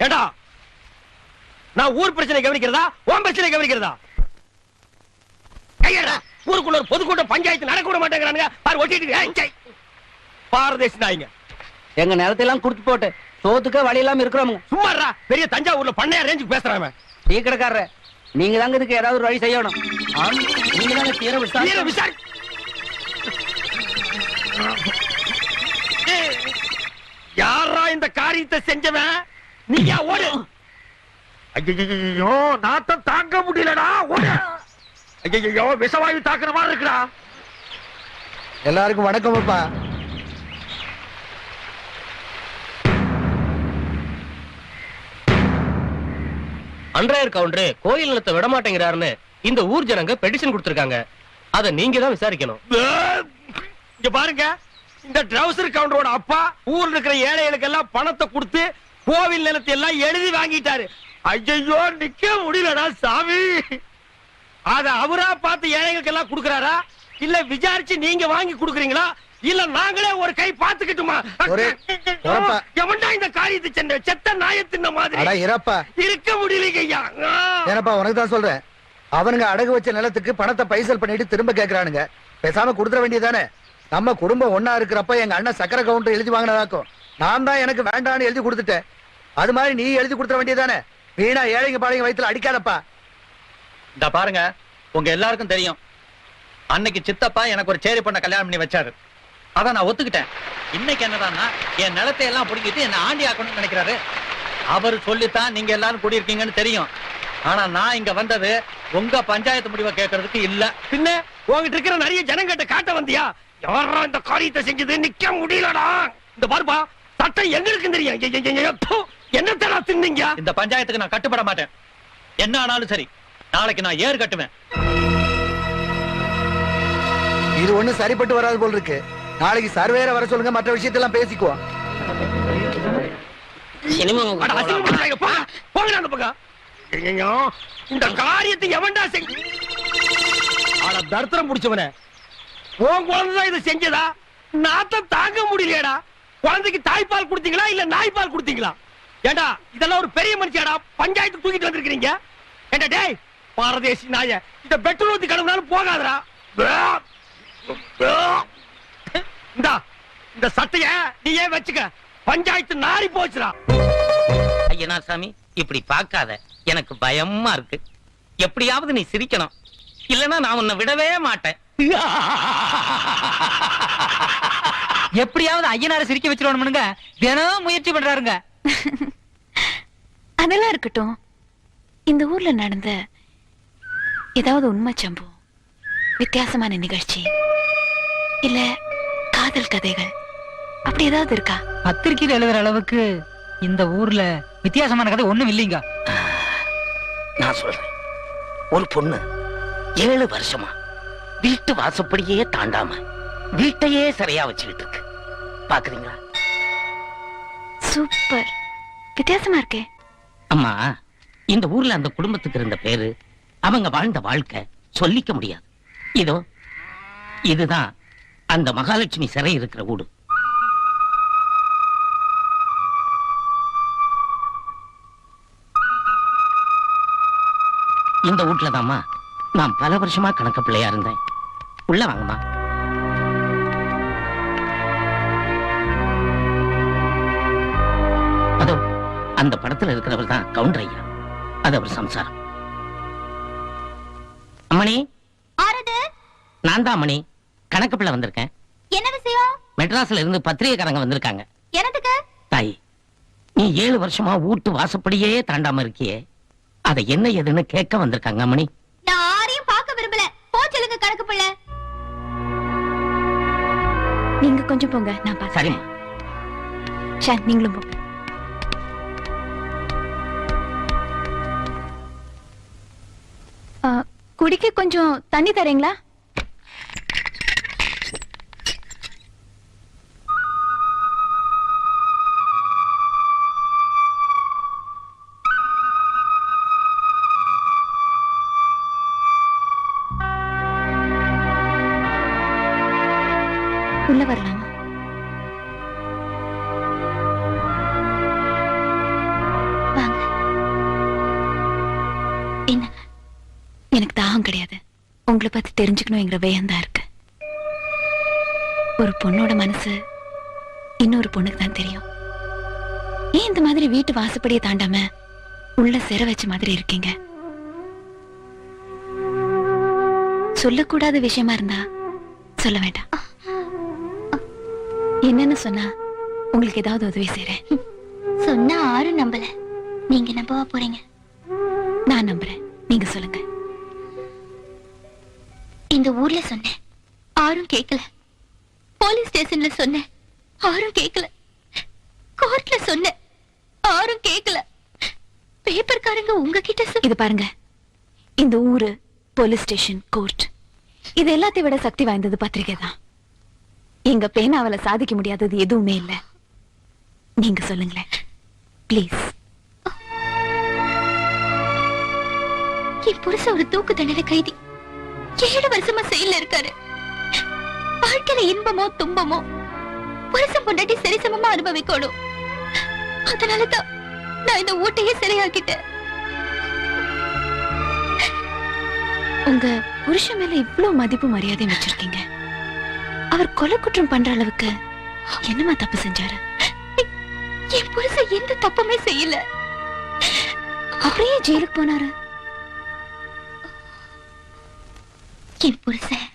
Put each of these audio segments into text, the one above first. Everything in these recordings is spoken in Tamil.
ஏண்டா நான் ஊர் பிரச்சனை கவனிக்கிறதா உன் பிரச்சனை கவனிக்கிறதா? கையடா, ஊருக்குள்ள ஒரு பொதுக்கூட்டம் பஞ்சாயத்து நடக்க விட மாட்டேங்கிறானுங்க. பாரு ஒட்டிட்டு பாரதேசி நாய்ங்க. எங்க நிலத்தையெல்லாம் குடுத்து போட்டு சோத்துக்க வழி இல்லாம இருக்கிறோமுங்க. சும்மாடா, பெரிய தஞ்சாவூர்ல பண்ணையா ரேஞ்சுக்கு பேசுறாங்க. டீ கடைக்காரர, நீங்க தாங்க இதுக்கு ஏதாவது ஒரு வழி செய்யணும். நீங்க தாங்க தீர விசாரி. யாரா இந்த காரியத்தை செஞ்சவன்? நீங்க ஓடு. ஐயோ, நாத்தம் தாங்க முடியலடா, ஓடு. ஐயோ, விஷவாயு தாக்குற மாதிரி இருக்குடா. எல்லாருக்கும் வணக்கம் அப்பா. அன்றாயர் கவுண்டரு கோயில் நிலத்தை விட மாட்டேங்கிறாருன்னு இந்த ஊர் ஜனங்க பெட்டிஷன் கொடுத்திருக்காங்க. அத நீங்க தான் விசாரிக்கணும். இங்க பாருங்க, இந்த ட்ரவுசர் கவுண்டரோட அப்பா ஊர்ல இருக்கிற ஏழைகளுக்கு எல்லாம் பணத்தை கொடுத்து கோவில் நிலத்தை எல்லாம் எழுதி வாங்கிட்டாரு. ஐயோ, நிக்க முடியலடா சாமி. அத அவரா பார்த்து ஏழைகளுக்கு எல்லாம் கொடுக்கறாரா, இல்ல விசாரிச்சு நீங்க வாங்கி கொடுக்கறீங்களா, இல்ல நாங்களே ஒரு கை பாத்துக்கிட்டுமா? எவன்டா இந்த காரியத்தை செஞ்ச? செத்த நாயத்தின் மாதிரி இருக்க முடியலைங்க ஐயா. ஏனப்பா உனக்கு தான் சொல்றேன். அவனுங்க அடகு வச்ச நிலத்துக்கு பணத்தை பைசல் பண்ணிட்டு திரும்ப கேக்குறானுங்க. பேசாம கொடுத்துட வேண்டியதானே. நம்ம குடும்பம் ஒன்னா இருக்கிறப்ப எங்க அண்ணன் சக்கரை கவுண்டர் எழுதி வாங்கினதாக்கும். நான் தான் எனக்கு வேண்டான்னு எழுதி கொடுத்துட்டேன். அது மாதிரி நீ எழுதி கொடுத்துட வேண்டியதானே. வீணா ஏழைங்க பாளைங்க வயித்துல அடிக்காதப்பா. இந்த பாருங்க, உங்க எல்லாருக்கும் தெரியும், அன்னைக்கு சித்தப்பா எனக்கு ஒரு சேரி பொண்ண கல்யாணம் பண்ணி வச்சாரு. அத நான் ஒத்துக்கிட்டேன். இன்னைக்கு என்னடான்னா என் நிலத்தை எல்லாம் புடிங்கிட்டு என்ன ஆண்டி ஆக்கணும்னு நினைக்கிறாரு. அவர் சொல்லித்தான் நீங்க எல்லாரும் குடியிருக்கீங்கன்னு தெரியும். ஆனா நான் இங்க வந்தது உங்க பஞ்சாயத்து முடிவை கேட்கறதுக்கு இல்ல. பின்ன உங்ககிட்ட இருக்கிற நிறைய ஜனங்கிட்ட காட்ட வந்தியா? யாரா இந்த காரியத்தை செஞ்சது? நிக்க முடியலடா. இந்த பாருப்பா, சட்டம் எங்களுக்கு தெரியும். என்ன தின்னீங்க? இந்த பஞ்சாயத்துக்கு நான் கட்டுப்பட மாட்டேன். என்ன ஆனாலும் சரி, நாளைக்கு நான் ஏறு கட்டுவேன். இது ஒண்ணு சரிப்பட்டு வராது போல் இருக்கு. நாளைக்கு சர்வேரை வர சொல்லுங்க, மற்ற விஷயத்தெல்லாம் பேசிக்குவோம். இந்த காரியத்தை எவன்டா செஞ்ச? தர்த்தரம் முடிச்சவன உன் குழந்தைதான் இதை செஞ்சதா? நாத்தம் தாங்க முடியலையடா. குழந்தைக்கு தாய்ப்பால் கொடுத்தீங்களா இல்ல நாய்ப்பால் கொடுத்தீங்களா? ஏண்டா இதெல்லாம் ஒரு பெரிய மனுஷியாடா, பஞ்சாயத்து தூக்கிட்டு வந்திருக்கீங்க. ஏண்டா டேய் பாரதேசி நாய, இந்த பெட்ரோல் ஊத்தி கடவுனாலும் போகாதடா. இந்த சட்டைய நீ ஏன் வச்சுக்க? பஞ்சாயத்து நாரி போச்சுடா. ஐயனார் சாமி, இப்படி பார்க்காத, எனக்கு பயமா இருக்கு. எப்படியாவது நீ சிரிக்கணும், இல்லன்னா நான் உன்னை விடவே மாட்டேன். எப்படியாவது ஐயனார சிரிக்க வச்சிருவானுங்க. தினம் முயற்சி பண்றாருங்க. அதெல்லாம் இருக்கட்டும். இந்த ஊர்ல நடந்த ஏதாவது உண்மை சம்பவம், வித்தியாசமான நிகழ்ச்சி, இல்ல காதல் கதைகள் அப்படி ஏதாவது இருக்கா? பத்திரிகையில் எழுதுற அளவுக்கு இந்த ஊர்ல வித்தியாசமான கதை ஒண்ணும் இல்லைங்க. நான் சொல்றேன், ஒரு பொண்ணு 7 வருஷமா வீட்டு வாசப்படியே தாண்டாம வீட்டையே சரியா வச்சுக்கிட்டு இருக்கு. பாக்குறீங்களா? சூப்பர், வித்தியாசமா இருக்கே. அம்மா, இந்த ஊர்ல அந்த குடும்பத்துக்கு இருந்த பேரு, அவங்க வாழ்ந்த வாழ்க்கை சொல்லிக்க முடியாது. இதோ இதுதான் அந்த மகாலட்சுமி சிறை இருக்கிற வீடு. இந்த வீட்டுலதாம்மா நான் பல வருஷமா கணக்கு பிள்ளையா இருந்தேன். உள்ள வாங்கம்மா. அதோ அந்த படத்துல இருக்கிறவர் தான் கவுண்டர் ஐயா. அது அவர் சம்சாரம். அம்மணி, நான் தான் அம்மணி, கணக்கு பிள்ளை வந்திருக்கேன். என்ன விஷயம்? மெட்ராஸ்ல இருந்து பத்திரிகைக்காரங்க வந்திருக்காங்க. என்னதுக்கு? தாய், நீ 7 வருஷமா வீட்டு வாசப்படியே தாண்டாம இருக்கியே, அதை என்ன ஏதுன்னு கேட்க வந்திருக்காங்க அம்மணி. நான் யாரையும் பார்க்க விரும்பல. போச்சலுங்க கணக்கு பிள்ளை. நீங்க கொஞ்சம் போங்க, நான் பாத்து. சரிம்மா. ஷான், நீங்களும் போங்க. குடிக்க கொஞ்சம் தண்ணி தரீங்களா? உள்ள வரலாமா? வாங்க. உங்களை பத்தி தெரிஞ்சுக்கணுங்கிற வேகம் இருக்கு. ஒரு பொண்ணோட மனசு இன்னொரு பொண்ணுக்கு தான் தெரியும். ஏன் இந்த மாதிரி வீட்டு வாசப்படியை தாண்டாம உள்ள சிற வச்ச மாதிரி இருக்கீங்க? சொல்லக்கூடாத விஷயமா இருந்தா சொல்ல வேண்டாம். என்னன்னு சொன்னா உங்களுக்கு ஏதாவது உதவி செய்றேன். சொன்னா யாரும் நம்பல, நீங்க நம்பவா போறீங்க? நான் நம்புறேன், நீங்க சொல்லுங்க. இந்த ஊர்ல சொன்னேன், யாரும் கேட்கல. போலீஸ் ஸ்டேஷன்ல சொன்னேன், யாரும் கேட்கல. கோர்ட்ல சொன்னேன், யாரும் கேட்கல. பேப்பர்காரங்க உங்ககிட்ட இது பாருங்க, இந்த ஊரு, போலீஸ் ஸ்டேஷன், கோர்ட், இது எல்லாத்தையும் விட சக்தி வாய்ந்தது பத்திரிகை தான். எங்க பேனாவில சாதிக்க முடியாதது எதுவுமே இல்ல. நீங்க சொல்லுங்களேன் ப்ளீஸ். என் புருஷன் ஒரு தூக்கு தண்டனை கைதி, 7 வருஷமா செயல்ல இருக்காரு. வாழ்க்கையில இன்பமோ துன்பமோ புருஷன் பொண்டாட்டி சரிசமமா அனுபவிக்கணும். அதனாலதான் நான் இந்த ஊட்டையே சிறையாக்கிட்டேன். உங்க புருஷன் மேல இவ்வளவு மதிப்பு மரியாதையும் வச்சிருக்கீங்க. அவர் கொலை குற்றம் பண்ற அளவுக்கு என்னமா தப்பு செஞ்சாரு? என் புருஷன் எந்த தப்புமே செய்யல. அப்படியே ஜெயிலுக்கு போனாரு. என் புருஷன்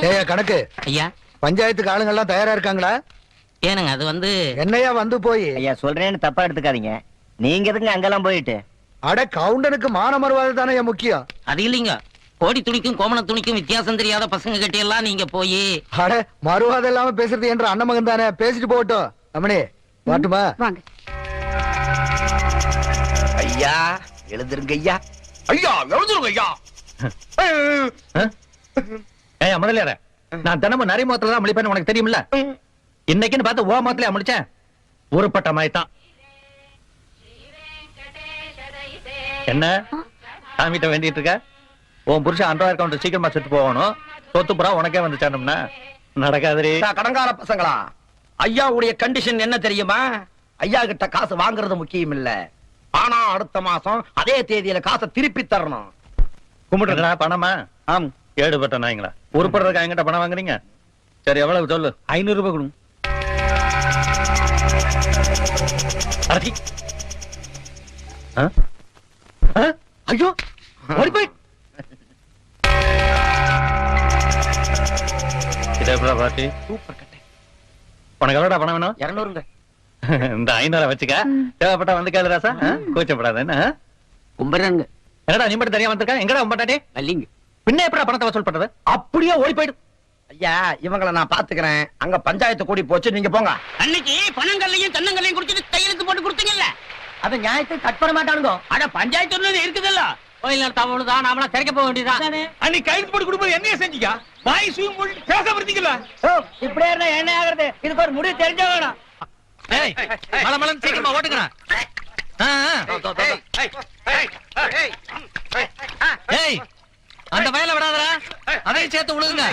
ஏயா கணக்கு, ஐயா பஞ்சாயத்துக்கு ஆளுங்க எல்லாம் தயாரா இருக்காங்களா? ஏனுங்க அது வந்து என்னையா வந்து போய்? ஐயா சொல்றேன்னு தப்பா எடுத்துக்காதீங்க. நீங்க எதுங்க அங்கெல்லாம் போயிட்டு? அட கவுண்டனுக்கு மான மறுவாது தானே முக்கியம். அது இல்லைங்க, கோடி துணிக்கும் கோமண துணிக்கும் வித்தியாசம் தெரியாத பசங்க கிட்ட எல்லாம் நீங்க போய் அட மறுவாதம் இல்லாம பேசுறது என்ற அண்ணமகன் தானே, பேசிட்டு போகட்டும். ரமணி வாட்டுமா? வாங்க. ஐயா எழுதுருங்க ஐயா. ஐயா எழுதுருங்க ஐயா. ஏய் முதலியார, நான் தினமும் நிறைய முகத்துல தான் முடிப்பேன்னு உனக்கு தெரியுமில்ல? இன்னைக்குன்னு பார்த்து ஓ முகத்திலே முடிச்சேன். உருப்பட்ட மாய்தான். என்ன சாமிட்ட வேண்டிட்டு இருக்க? உன் புருஷன் அன்றாயிரம் கவுண்டர் சீக்கிரமா செத்து போகணும். சொத்து புறா உனக்கே வந்து சேரணும்னா நடக்காதே. கடங்கார பசங்களா, ஐயாவுடைய கண்டிஷன் என்ன தெரியுமா? ஐயா கிட்ட காசு வாங்குறது முக்கியம் இல்ல, ஆனா அடுத்த மாசம் அதே தேதியில காசை திருப்பி தரணும். கும்பிட்டுறா பணமா? ஆம். ஏடுபட்ட நாய்ங்களா, உருப்படுறதுக்கு என்கிட்ட பணம் வாங்குறீங்க? சரி எவ்வளவு சொல்லு. 500 ரூபாய் கொடுங்க. அடச்சி. ஐயோ ஓடி போய். இதை எப்படி பாட்டி? சூப்பர் கட்டை. உனக்கு எவ்வளோடா பணம் வேணும்? 200ங்க. இந்த 500 வச்சுக்க. தேவைப்பட்டா வந்து கேளு ராசா. கூச்சப்படாத. என்ன கும்பரங்க. என்னடா நீ மட்டும் தனியா வந்திருக்க? எங்கடா உம்பட்டாட்டி? வள்ளிங்க. பின்ன எப்படா பணத்தை வசூல் பண்றது? அப்படியே ஓடி போயிடு. ஐயா இவங்கள நான் பாத்துக்கிறேன். அங்க பஞ்சாயத்து கூடி போச்சு, நீங்க போங்க. அன்னைக்கு பணங்கள்லையும் தென்னங்கள்லையும் குடிச்சிட்டு கையெழுத்து போட்டு கொடுத்தீங்கல்ல, அது நியாயத்தை கட் பண்ண மாட்டானுங்க. அட பஞ்சாயத்து இருக்குதுல்ல, கோயில் நடத்தாமதான் நாமளா திறக்க போக வேண்டியதான். அன்னைக்கு கைது போட்டு கொடுப்பது என்ன செஞ்சீங்க? வாய் சூம் போட்டு பேச வருத்தீங்களா? இப்படியே இருந்தா என்ன ஆகுறது? இதுக்கு ஒரு முடிவு தெரிஞ்சா வேணும். ஏய் மலமலன் சீக்கிரமா ஓட்டுங்கடா. ஏய் அந்த வயல விடாதடா, அதையும் சேர்த்து உழுகுங்க.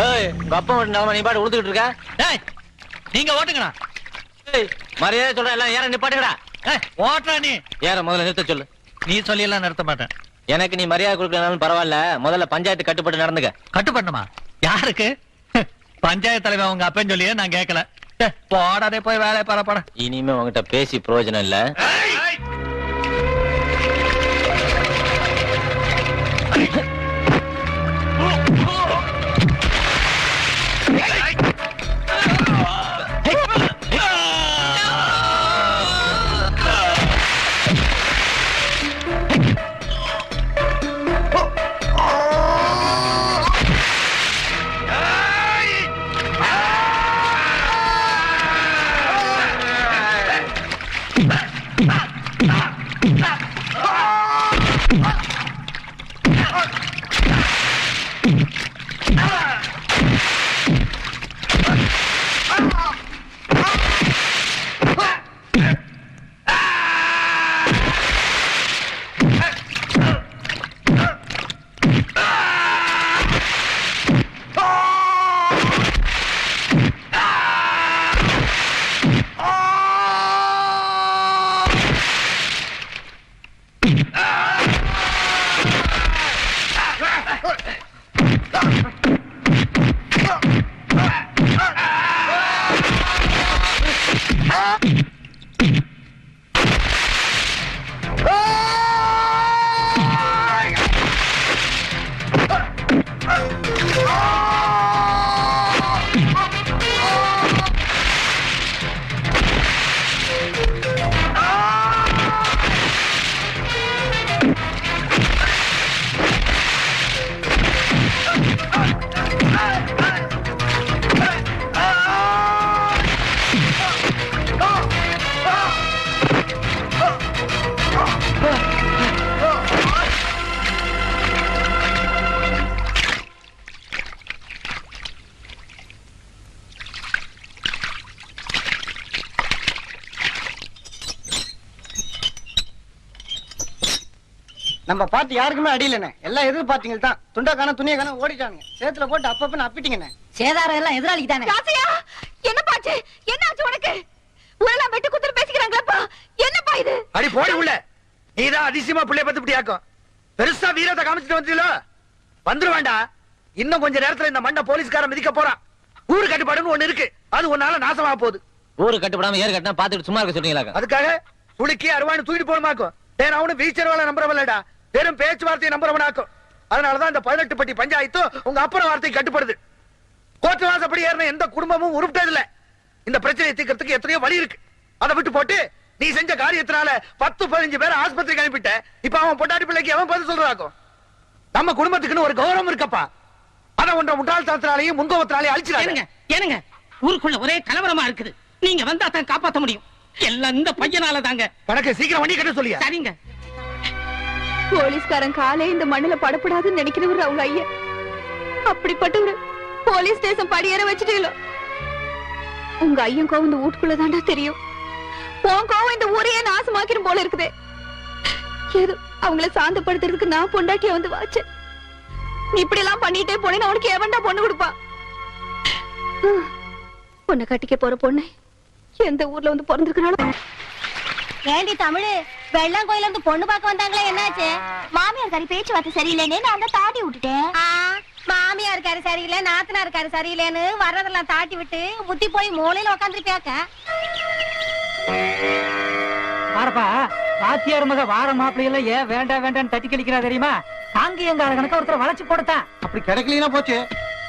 ஏய் கப்பம் ஓட்டுனாம நீ பாட்டு உழுதுகிட்டு இருக்க. ஏய் நீங்க ஓட்டுங்கடா. ஏய் மரியாதை சொல்ற எல்லாம் ஏற நிப்பாட்டுங்கடா. ஏய் ஓட்டுறா நீ. ஏற முதல்ல நிறுத்த சொல்லு. நீ சொல்லி எல்லாம் நிறுத்த மாட்டேன். எனக்கு நீ மரியாதை கொடுக்கறனாலும் பரவாயில்ல, முதல்ல பஞ்சாயத்து கட்டுப்பட்டு நடந்துக்க. கட்டுப்படணுமா? யாருக்கு? பஞ்சாயத்து தலைவர் உங்க அப்பன்னு சொல்லியே நான் கேட்கல. போடாதே போய் வேலையை பரப்பட. இனிமே உங்ககிட்ட பேசி பிரயோஜனம் இல்ல. நம்ம பாட்டு யாருக்குமே அடியிலண்ணே, எல்லாம் எதிர்பார்த்தீங்க தான். துண்டா காண துணியை காண ஓடிட்டானுங்க, சேத்துல போட்டு அப்பப்பன்னு அப்பிட்டீங்கண்ணே. சேதாரம் எல்லாம் எதிராளிக்கு தானே. ராசையா, என்ன பாச்சு? என்ன ஆச்சு உனக்கு? ஊரெல்லாம் வெட்டு குத்துரு பேசிக்கிறாங்களப்பா, என்னப்பா இது? அடி போடி உள்ள, நீதான் அதிசயமா பிள்ளைய பத்தி இப்படி ஆக்கும். பெருசா வீரத்தை காமிச்சிட்டு வந்தீங்களோ, வந்துருவாண்டா. இன்னும் கொஞ்ச நேரத்துல இந்த மண்ணை போலீஸ்காரன் மிதிக்க போறான். ஊரு கட்டுப்பாடுன்னு ஒண்ணு இருக்கு, அது ஒன்னால நாசமா போகுது. ஊரு கட்டுப்படாம ஏறு கட்டினா பாத்துட்டு சும்மா இருக்க சொல்றீங்களா? அதுக்காக துளுக்கி அருவானு தூக்கிட்டு போகணுமாக்கும். ஏன் அவனு வீச்சர் வேலை நம்புறவல்லடா, வெறும் பேச்சுவார்த்தையை நம்புறவனாக்கும். அதனாலதான் இந்த 18 பட்டி பஞ்சாயத்தும் உங்க அப்புறம் வார்த்தை கட்டுப்படுது. கோர்ட்டு வாசப்படி ஏறின எந்த குடும்பமும் உருப்பிட்டது இல்ல. இந்த பிரச்சனையை தீர்க்கறதுக்கு எத்தனையோ வழி இருக்கு. அதை விட்டு போட்டு நீ செஞ்ச காரியத்தினால 10-15 பேரை ஆஸ்பத்திரிக்கு அனுப்பிட்ட. இப்ப அவன் பொண்டாட்டி பிள்ளைக்கு அவன் பதில் சொல்றாக்கும். நம்ம குடும்பத்துக்குன்னு ஒரு கௌரவம் இருக்கப்பா. அத ஒன்ற முட்டாள்தனத்தினாலையும் முன்கோபத்தினாலையும் அழிச்சிடாங்க. ஏனுங்க, ஊருக்குள்ள ஒரே கலவரமா இருக்குது. நீங்க வந்தா தான் காப்பாத்த முடியும். எல்லாம் இந்த பையனால தாங்க. கணக்கு சீக்கிரம் வண்டி கட்ட சொல்லியா? சரிங்க. போலீஸ்காரன் காலே இந்த மண்ணுல படப்படாதுன்னு நினைக்கிறவர் அவங்க ஐயா. அப்படிப்பட்டவரு போலீஸ் ஸ்டேஷன் படியேற வச்சுட்டீங்களோ. உங்க ஐயன் கோவம் இந்த வீட்டுக்குள்ளதாண்டா தெரியும். உன் கோவம் இந்த ஊரையே நாசமாக்கிரும் போல இருக்குதே. ஏதோ அவங்கள சாந்தப்படுத்துறதுக்கு நான் பொண்டாட்டிய வந்து வாச்சேன். நீ இப்படி எல்லாம் பண்ணிட்டே போனேன்னு அவனுக்கு எவன்டா பொண்ணு கொடுப்பா? பொண்ணை கட்டிக்க போற பொண்ணு எந்த ஊர்ல வந்து பிறந்திருக்கிறாலும். ஏண்டி தமிழ், வெள்ளம் கோயில இருந்து பொண்ணு பார்க்க வந்தாங்களே, என்னாச்சு? மாமியார் காரி பேச்சுவார்த்தை சரியில்லைன்னு நான் தான் தாட்டி விட்டுட்டேன். மாமியார் காரி சரியில்லை, நாத்தனார் காரி சரியில்லைன்னு வர்றதெல்லாம் தாட்டி விட்டு புத்தி போய் மூலையில உட்காந்துருப்பியாக்க. பாரப்பா, பாத்தியார் மக வார மாப்பிள்ளையில ஏன் வேண்டாம் வேண்டாம்னு தட்டி கழிக்கிறா தெரியுமா? தாங்க எங்க கணக்க ஒருத்தர் வளைச்சு போடத்தான். அப்படி கிடைக்கலனா போச்சு,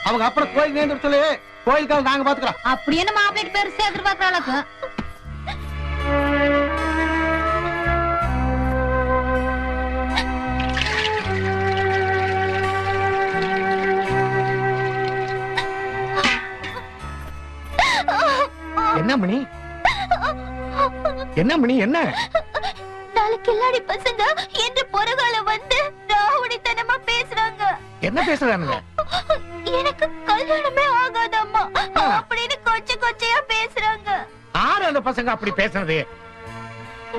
அவங்க அப்புறம் கோயில் வேண்டு சொல்லு, கோயிலுக்காக நாங்க பாத்துக்கிறோம். அப்படி என்ன மாப்பிள்ளைக்கு பெருசா எதிர்பார்க்கறாளுக்கு? என்ன மணி, என்ன மணி, என்ன? நாளை கில்லாடி பசங்க என்று பொறகால வந்து ராவுடித்தனமா பேசுறாங்க. என்ன பேசுறானுங்க? எனக்கு கல்யாணமே ஆகாதம்மா அப்படின்னு கொச்சையா பேசுறாங்க. ஆறு அந்த பசங்க அப்படி பேசுறது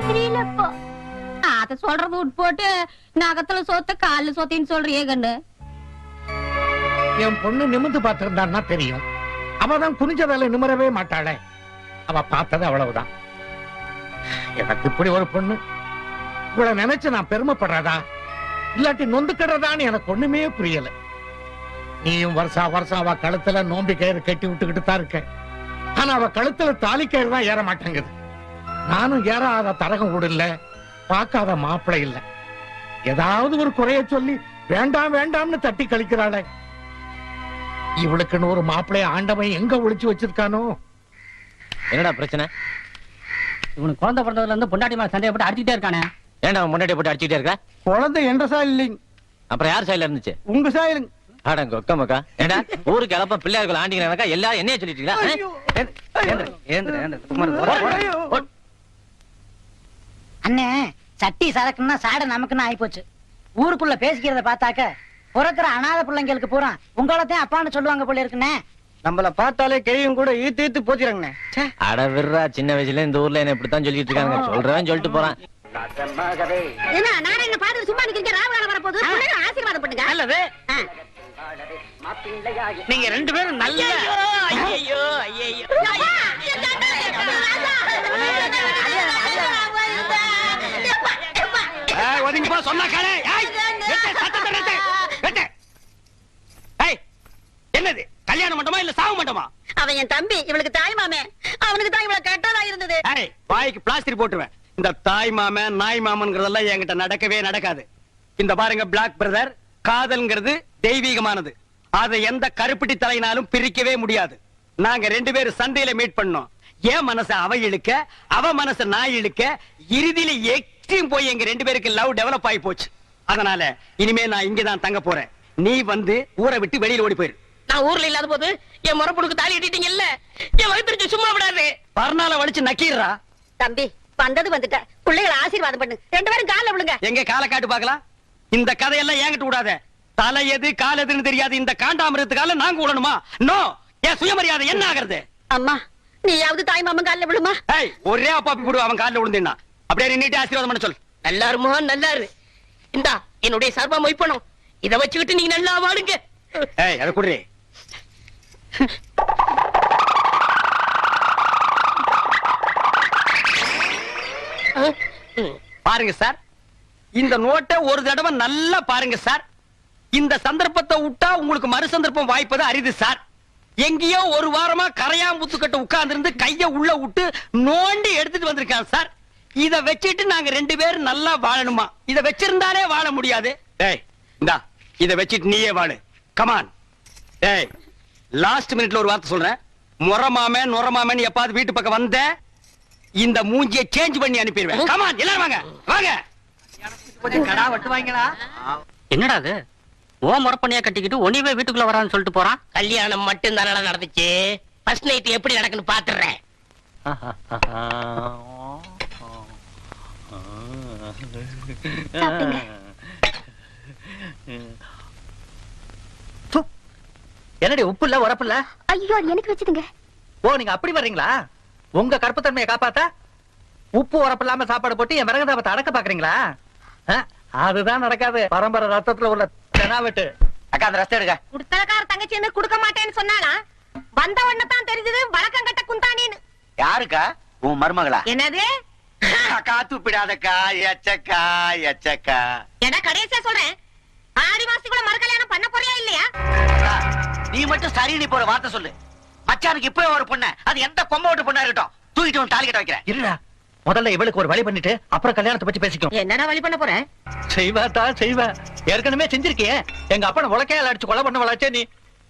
தெரியலப்பா. அத சொல்றது விட்டு போட்டு நகத்துல சோத்த கால்ல சோத்தின்னு சொல்றியே கண்ணு. என் பொண்ணு நிமிந்து பார்த்திருந்தான்னா தெரியும். அவதான் குனிஞ்சதால நிமிரவே மாட்டாளே. அவ பார்த்தது அவ்வளவுதான். எனக்கு இப்படி ஒரு பொண்ணு, இவளை நினைச்சு நான் பெருமைப்படுறதா இல்லாட்டி நொந்துக்கிறதான்னு எனக்கு ஒண்ணுமே புரியல. நீயும் வருஷா வருஷம் அவ கழுத்துல நோம்பி கயிறு கட்டி விட்டுக்கிட்டு தான் இருக்க. ஆனா அவ கழுத்துல தாலி கயிறு தான் ஏற மாட்டேங்குது. நானும் ஏறாத தரகம் கூட இல்ல, பார்க்காத மாப்பிள்ளை இல்ல. ஏதாவது ஒரு குறைய சொல்லி வேண்டாம் வேண்டாம்னு தட்டி கழிக்கிறாளே. இவளுக்குன்னு ஒரு மாப்பிள்ளைய ஆண்டவன் எங்க ஒளிச்சு வச்சிருக்கானோ? என்னடா பிரச்சனை? இவனுக்கு குழந்தை பிறந்ததுல இருந்து பொண்டாட்டி மேல சண்டையை போட்டு அடிச்சுட்டே இருக்கானே. ஏன்டா முன்னாடி போட்டு அடிச்சுட்டே இருக்க? குழந்தை என்ற சாயல் இல்லைங்க, அப்புறம் யார் சைடுல இருந்துச்சு? உங்க சாயலுங்க. அடங்க ஒக்கமக்கா. ஏண்டா ஊருக்கு கிளப்ப பிள்ளையார்கள் ஆண்டிங்கிறாங்க, எல்லாரும் என்னைய சொல்லிட்டீங்களா? அண்ணே, சட்டி சரக்குன்னா சாட நமக்குன்னு ஆயிப்போச்சு. ஊருக்குள்ள பேசிக்கிறத பார்த்தாக்க பிறக்கிற அனாதை பிள்ளைங்களுக்கு பூரா உங்களத்தையும் அப்பான்னு சொல்லுவாங்க போல இருக்குண்ணே. நம்மள பார்த்தாலே கேயும் கூட ஈத்து போச்சுறாங்கண்ணே. அட விடுறா, சின்ன வயசுல இந்த ஊர்ல என்ன இப்படித்தான் சொல்லிட்டு இருக்காங்க. சொல்றேன் சொல்லிட்டு போறான். என்ன நாராயண பாத்து சும்மா நிக்கிறீங்க? ராவகாலம் வரப்போகுது, பிள்ளைங்க ஆசீர்வாதம் பண்ணுங்க. நல்லது. நீங்க ரெண்டு பேரும் நல்ல ஒதுங்கி சொன்னா என்னது கல்யாணம் மண்டமா இல்ல சாவு மண்டமா? அவன் என் தம்பி, இவளுக்கு தாய் மாமே. அவனுக்கு தான் இவ்வளவு கெட்டதா இருந்தது. வாய்க்கு பிளாஸ்டிக் போட்டுருவேன். இந்த தாய் மாமன் நாய் மாமன்கிறதெல்லாம் என்கிட்ட நடக்கவே நடக்காது. இந்த பாருங்க பிளாக் பிரதர், காதல்ங்கிறது தெய்வீகமானது. அதை எந்த கருப்பிட்டி தலையினாலும் பிரிக்கவே முடியாது. நாங்க ரெண்டு பேரும் சந்தையில மீட் பண்ணோம். என் மனச அவ இழுக்க, அவ மனச நான் இழுக்க, இறுதியில எக்ஸ்ட்ரீம் போய் எங்க ரெண்டு பேருக்கு லவ் டெவலப் ஆகி போச்சு. அதனால இனிமே நான் இங்கதான் தங்க போறேன். நீ வந்து ஊரை விட்டு வெளியில ஓடி போயிரு. நான் ஊர்ல இல்லாத போது என் முறப்புடுக்கு தாலி கட்டிட்டீங்க இல்ல, என் வயிற்று சும்மா விடாது. பர்னால வலிச்சு நக்கீரா. தம்பி வந்தது வந்துட்ட, பிள்ளைகளை ஆசீர்வாதம் பண்ணு. ரெண்டு பேரும் கால விழுங்க. எங்க காலை காட்டு பாக்கலாம். இந்த கதையெல்லாம் என்கிட்ட விடாத. தலை எது கால் எதுன்னு தெரியாது இந்த காண்டாமிரத்துக்கால நாங்க விடணுமா? நோ. என் சுயமரியாதை என்ன ஆகிறது? அம்மா, நீயாவது தாய் மாமன் கால விழுமா? ஒரே அப்பாப்பி போடு, அவன் காலில் விழுந்தா அப்படியே நின்னுட்டு ஆசீர்வாதம் பண்ண சொல். நல்லாருமா நல்லாரு. இந்தா என்னுடைய சார்பா மொய்ப்பணும். இத வச்சுக்கிட்டு நீங்க நல்லா வாடுங்க. ஏய் அத குடுறே. பாருங்க சார், இந்த நோட்டை ஒரு தடவை நல்லா பாருங்க சார். இந்த சந்தர்ப்பத்தை விட்டா உங்களுக்கு மறு சந்தர்ப்பம் வாய்ப்பது அரிது சார். எங்கேயோ ஒரு வாரமா கரையாம்புத்துக்கிட்ட உட்கார்ந்து இருந்து கைய உள்ள விட்டு நோண்டி எடுத்துட்டு வந்திருக்கான் சார். இத வச்சிட்டு நாங்க 2 பேரும் நல்லா வாழணுமா? இத வச்சிருந்தாலே வாழ முடியாது. டேய் இந்தா இத வச்சிட்டு நீயே வாழு. கமான். டேய் லாஸ்ட் மினிட்ல ஒரு வார்த்தை சொல்றேன். முறமாமே நுறமாமேன்னு எப்பாவது வீட்டு பக்கம் வந்த இந்த மூஞ்சியை சேஞ்ச் பண்ணி அனுப்பிடுவேன். கமான் எல்லாரும் வாங்க வாங்க. கொஞ்சம் கடா வெட்டுவாங்களா? என்னடா அது? ஓ முறப்பண்ணியா கட்டிக்கிட்டு ஒனிவே வீட்டுக்குள்ள வரான்னு சொல்லிட்டு போறான். கல்யாணம் மட்டும் தானடா நடந்துச்சு. ஃபர்ஸ்ட் நைட் எப்படி நடக்குன்னு பாத்துறேன். சாப்பிடுங்க. என்னடி உப்பு இல்ல உரப்பு இல்ல? ஐயோ அது எனக்கு வச்சுதுங்க. ஓ நீங்க அப்படி வர்றீங்களா? உங்க கற்புத்தன்மையை காப்பாத்த உப்பு உரப்பு இல்லாம சாப்பாடு போட்டு என் விறகு தாபத்தை அடக்க பாக்குறீங்களா? அதுதான் நடக்காது. பரம்பரை ரத்தத்துல உள்ள தெனாவெட்டு. அக்கா அந்த ரஸ்தை எடுக்க. குடுத்தலக்கார தங்கச்சி என்ன கொடுக்க மாட்டேன்னு சொன்னாலா? வந்த உடனே தான் தெரிஞ்சது வழக்கம் கட்ட குந்தானின்னு. யாருக்கா? உன் மருமகளா? என்னது? அக்கா துப்பிடாதக்கா. எச்சக்கா எச்சக்கா. என்ன கடைசியா சொல்றேன். ஆடி மாசத்துக்குள்ள மறு கல்யாணம் பண்ண போறியா இல்லையா? நீ மட்டும் சரின்னு போற வார்த்தை சொல்லு. மச்சானுக்கு இப்ப ஒரு பொண்ணு, அது எந்த கொம்ப ஓட்டு பொண்ணா இருக்கட்டும், தூக்கிட்டு வந்து தாலி கட்ட வைக்கிறேன். இல்ல முதல்ல இவளுக்கு ஒரு வழி பண்ணிட்டு அப்புறம் கல்யாணத்தை பத்தி பேசிக்கும். என்னடா வழி பண்ண போறேன்? செய்வாத்தா செய்வ. ஏற்கனவே செஞ்சிருக்கியே. எங்க அப்பனை உலக்கையால அடிச்சு கொலை பண்ண வளாச்சே நீ.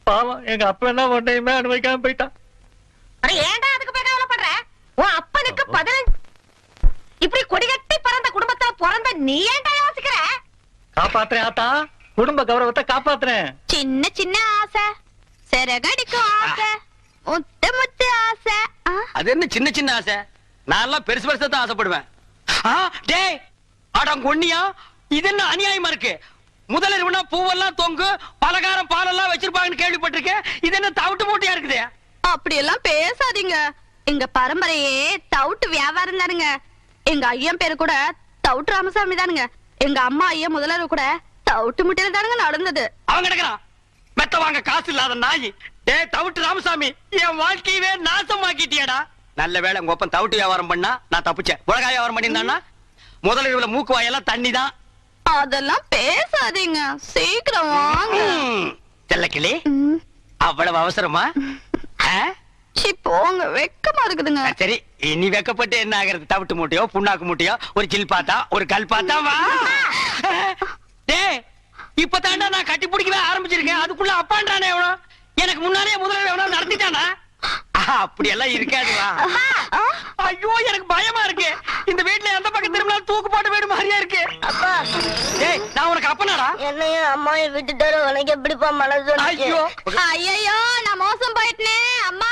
பாவம் எங்க அப்பா என்ன ஒன்றையுமே அனுபவிக்காம போயிட்டான். ஏன்டா அதுக்கு போய் கவலைப்படுற? உன் அப்பனுக்கு 15 இப்படி கொடிகட்டி பிறந்த குடும்பத்துல பிறந்த நீ ஏன்டா யோசிக்கிற? காப்பாத்துறேன் ஆத்தா, குடும்ப கௌரவத்தை காப்பாத்துறேன். சின்ன சின்ன ஆசை, சிறகடிக்கும் ஆசை, முத்து முத்து ஆசை. அது என்ன சின்ன சின்ன ஆசை? நான் எல்லாம் பெருசு பெருசா தான் ஆசைப்படுவேன். டேய் அடங்கொன்னியா, இது என்ன அநியாயமா இருக்கு? முதலிரவுனா பூவெல்லாம் தொங்கு, பலகாரம் பாலெல்லாம் வச்சிருப்பாங்கன்னு கேள்விப்பட்டிருக்கேன். இது என்ன தவிட்டு மூட்டையா இருக்குது? அப்படி எல்லாம் பேசாதீங்க. எங்க பரம்பரையே தவுட்டு வியாபாரம் தானுங்க. எங்க ஐயன் பேரு கூட தவுட்டு ராமசாமி தானுங்க. எங்க அம்மா ஐயன் முதலர் கூட தவுட்டு முட்டையில தானுங்க நடந்தது. அவன் கிடக்குறான் மெத்த வாங்க காசு இல்லாத நாய். டேய் தவிட்டு ராமசாமி, என் வாழ்க்கையவே நாசமாக்கிட்டியடா. நல்ல வேளை உங்க ஒப்பன் தவிட்டு வியாபாரம் பண்ணா நான் தப்பிச்சேன். உலகாய வியாபாரம் பண்ணியிருந்தான்னா முதலிரவுல மூக்கு வாயெல்லாம் தண்ணி தான். அதெல்லாம் பேசாதீங்க, சீக்கிரம் வாங்க. செல்லக்கிளி, அவ்வளவு அவசரமா? சி போங்க, வெக்கமா இருக்குதுங்க. சரி இனி வெக்கப்பட்டு என்ன ஆகிறது? தவிட்டு மூட்டையோ புண்ணாக்கு மூட்டையோ ஒரு சில் பாத்தா ஒரு கல் பாத்தா வா. டேய் இப்பதாண்டா நான் கட்டி பிடிக்கவே ஆரம்பிச்சிருக்கேன், அதுக்குள்ள அப்பான்றானே எவனோ. எனக்கு முன்னாலே முதல்ல எவனோ நடத்திட்டானா? அப்படி எல்லாம் இருக்காது வா. ஐயோ எனக்கு பயமா இருக்கு. இந்த வீட்டுல எந்த பக்கம் திரும்பினாலும் தூக்கு போட்டு வீடு மாதிரியா இருக்கு. டேய் நான் உனக்கு அப்பனாடா? என்னையும் அம்மாவையும் விட்டுட்டாரு, உனக்கு எப்படிப்பா மனசு? ஐயோ ஐயோ நான் மோசம் போயிட்டேன் அம்மா.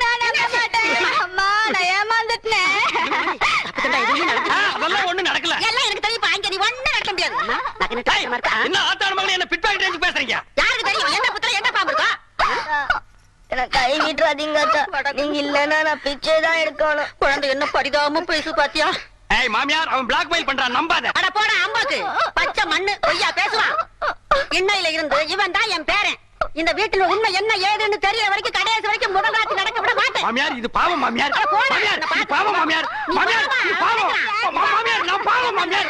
நான் நம்ப மாட்டேன் அம்மா, நான் ஏமாந்துட்டேன். அதெல்லாம் ஒண்ணு நடக்கல. எல்லாம் எனக்கு தெரியும். பாங்க நீ ஒண்ணு நடக்க முடியாது. டேய், என்ன ஆத்தாட மகளே, என்ன பிட்பாக்கெட் ரேஞ்சுக்கு பேசுறீங்க? யாருக்கு தெரியும் என்ன புத்தல என்ன பாம்பு இருக்கா? எனக்கு கை விட்டுறாதீங்க அத்தா. நீங்க இல்லன்னா நான் பிச்சை தான் எடுக்கணும். குழந்தை என்ன பரிதாபமா பேசு பாத்தியா? ஏய் மாமியார், அவன் பிளாக்மெயில் பண்றான், நம்பாத. அட போடா அம்மாக்கு. பச்சை மண்ணு பொய்யா பேசுவான். இன்னையில இருந்து இவன் தான் என் பேரன். இந்த வீட்டுல உண்மை என்ன ஏதுன்னு தெரியற வரைக்கும் கடைசி வரைக்கும் முதலாத்தி நடக்க விட மாட்டேன். மாமியார் இது பாவம் மாமியார். மாமியார் இது பாவம் மாமியார். மாமியார் இது பாவம். மாமியார் நான் பாவம் மாமியார்.